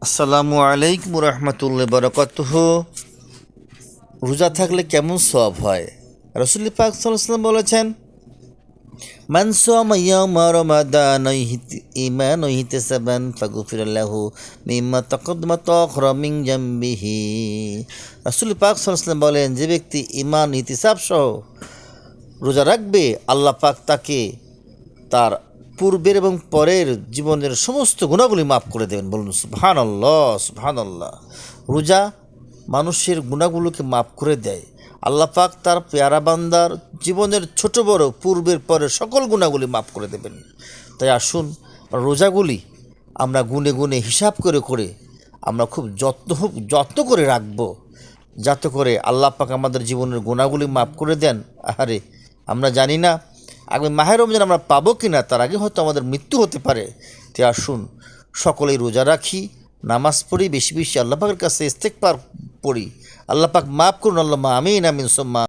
আসসালামু আলাইকুম রহমতুল্লাহ বরকাতুহু। রোজা থাকলে কেমন সওয়াব হয়? রাসূল পাক সাল্লাল্লাহু আলাইহি ওয়াসাল্লাম বলেছেন, মান সামা ইয়াওমা রমাদান ঈমানান ওয়া ইহতিসাবান ফাগুফিরা লাহু মিম্মা তাকাদ্দামা তাআখারা মিন জামবিহি। রাসূল পাক সাল্লাল্লাহু আলাইহি ওয়াসাল্লাম বলেন, যে ব্যক্তি ঈমান ইহতিসাব সহ রোজা রাখবে, আল্লাহ পাক তাকে তার পূর্বের এবং পরের জীবনের সমস্ত গুণাগুলি মাফ করে দেবেন। বলুন সুবহানাল্লাহ, সুবহানাল্লাহ। রোজা মানুষের গুণাগুলোকে মাফ করে দেয়। আল্লাহ পাক তার পেয়ারা বান্দার জীবনের ছোট বড় পূর্বের পরের সকল গুণাগুলি মাফ করে দেবেন। তাই আসুন, রোজাগুলি আমরা গুনে গুনে হিসাব করে করে আমরা খুব যত্ন করে রাখবো, যাতে করে আল্লাহ পাক আমাদের জীবনের গুণাগুলি মাফ করে দেন। আরে আমরা জানি না আগামী মাহে রমজান আমরা পাবো কি না, তার আগে হয়তো আমাদের মৃত্যু হতে পারে। তাই আসুন, সকলেই রোজা রাখি, নামাজ পড়ি, বেশি বেশি আল্লাহ পাকের কাছে ইস্তেগফার পড়ি। আল্লাহ পাক মাফ করুন, আল্লাহ আমিন আমিন সুম্মা